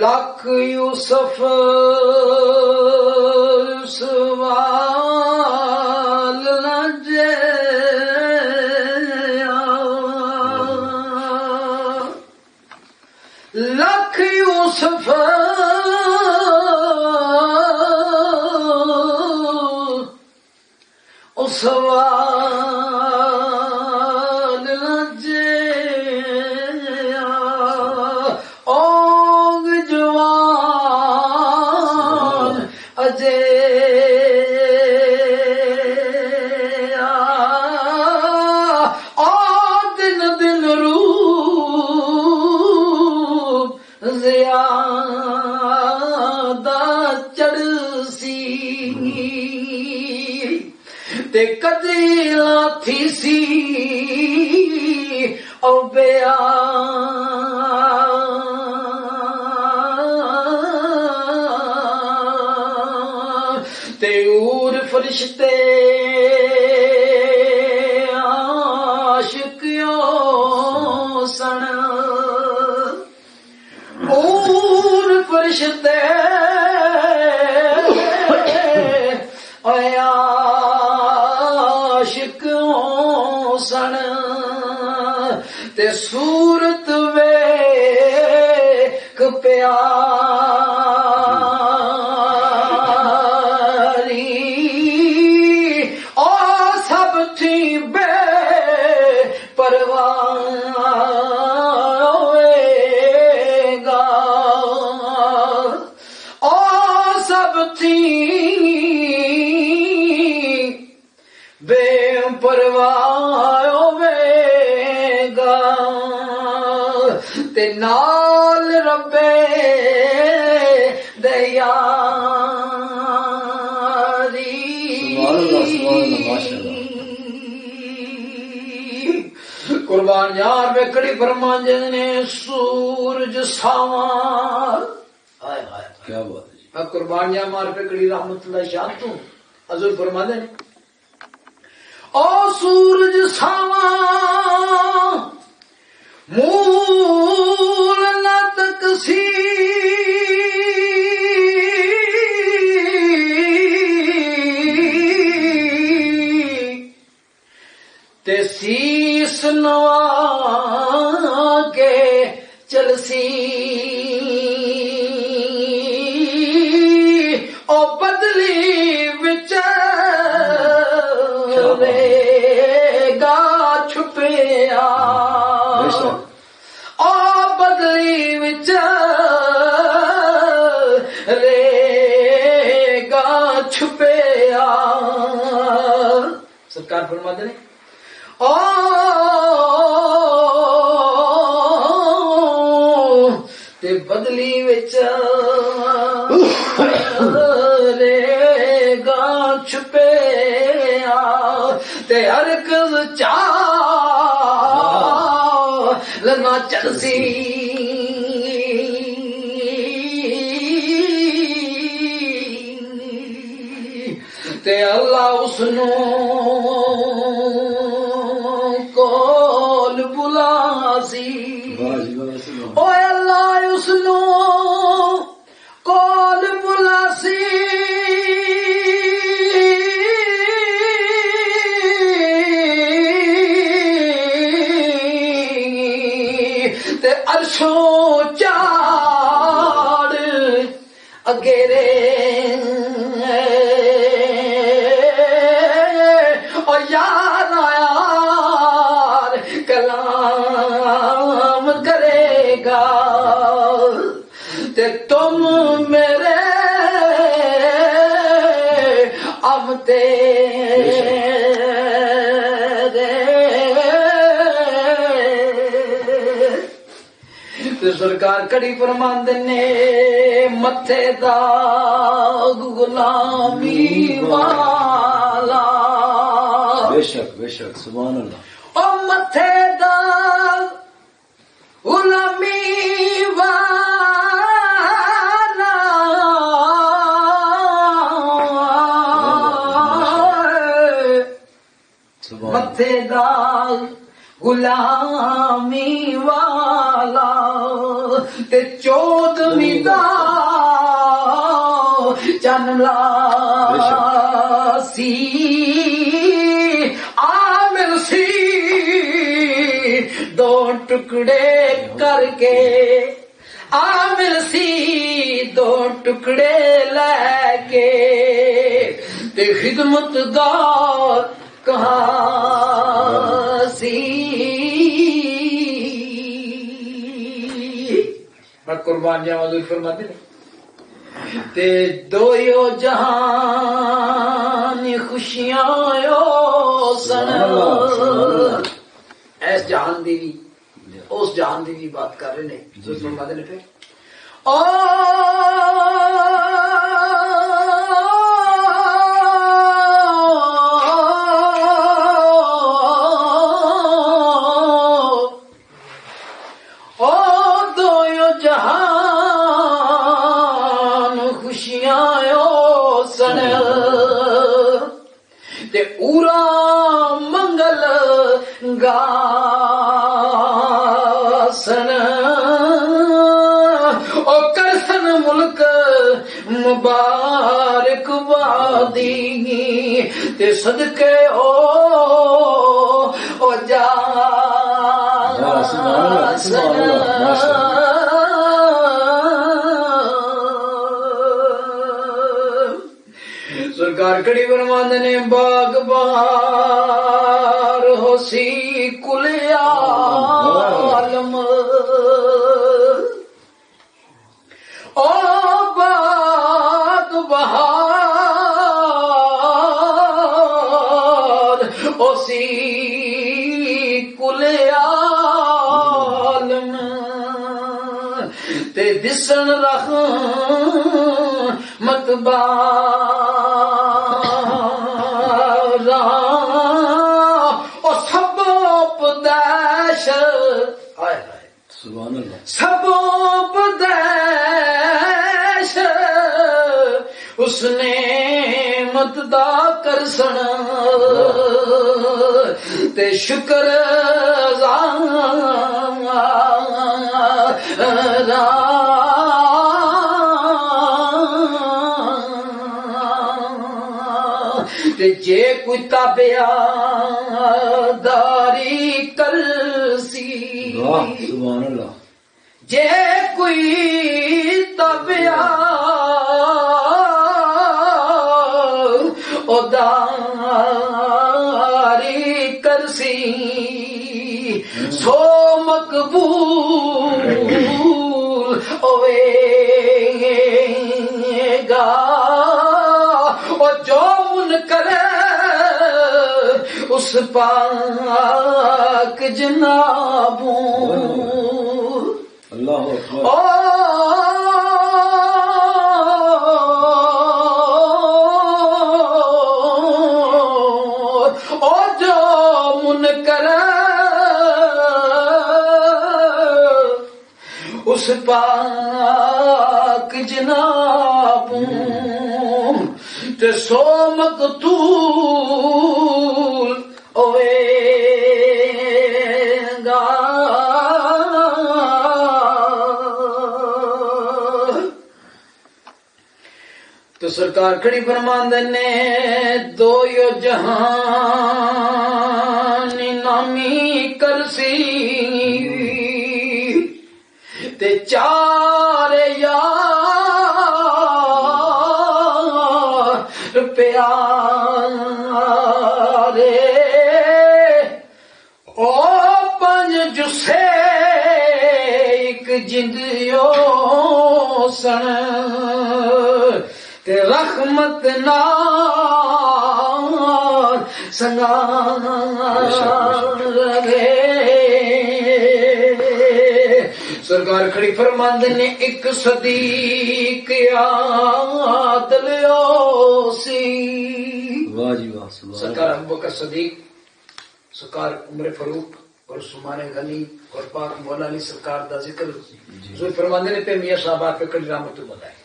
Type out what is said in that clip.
لکھ یوسف سوال لجے لکھ یوسف سوال لجے اونگ جوان اجے دن دن روپ زیادہ چڑسی تے کدی لاتھی سی او بیان تے اور فرشتے عاشقیوں سن اور فرشتے عاشقیوں سن تے صورت ویکھ پیاری او سب تھی بے پرواہ ہوئے گا او سب تھی بے پرواہ ہوئے گا تے نال ربے دیاری قربان یار ویکڑی فرماندے نے سورج ساواں کیا بات ہے جی. اب قربان یار مار ویکڑی رحمت اللہ شاہ تو حضور فرماندے نے او سورج ساواں مول نہ تکسی تے سیس نوا کے چلسی او بدلی وچ گا چھپیا او بدلی وچ رے گا چھپیا سرکار فرماتے ہیں او تے بدلی وچ رے گا چھپیا تے ہرگز چال نہ چلسی تے اللہ اس نو کول بلاسی او اللہ اس نو کول بلاسی تے عرشوں چاڑ اگیرے او یار یار کلام کرے گا تے تم میرے امتے سرکار کڑی فرماندے نے متھے داغ غلامی والا بے شک سبحان اللہ او متھے داغ غلامی والا متھے داغ غلامی والا تے چودھویں دا چن لا سی عامر سی دو ٹکڑے کر کے عامر سی دو ٹکڑے لے کے تے خدمت گار کہاں سی میں قربان جاواں حضور فرماتے ہیں تے دویو جہان خوشیاں یو سن اس جہان دی بھی اس جہان دی بھی بات کر رہے ہیں حضور فرماتے ہیں پھر پورا منگل گاسن او کرسن ملک مبارک بادی تے صدقے او جا سرکار کڑی برماند نے باغ بار ہو سی کل عالم او باغ بہار ہو سی کل عالم تے دسن رخ متبا سب بدیش اس نے متدا کر سن تے شکر تے جے کوئی تابعداری کر سی سبحان اللہ جے کوئی تابعداری کر سی سو مقبول ہوئے گا اور جو منکر اس پاک جنابوں اللہ او جو منکر اس پاک جنابوں تے سو مقتول ہوئے گا تو سرکار کھڑی فرماندے نے دو یو جہان نامی کرسی تے چار یار پیارے او پنج جسے ایک جندیو سن تے رحمت نار سنگار گے سرکار کھڑی فرماندے نے ایک صدیق یاد لیو سی واہ جی واہ سبحان سرکار ابو بکر صدیق سرکار عمر فاروق اور عثمان غنی اور پاک مولا علی سرکار دا ذکر جو فرماندے نے پہ میاں صاحب آپ پہ کڑی رحمت اللہ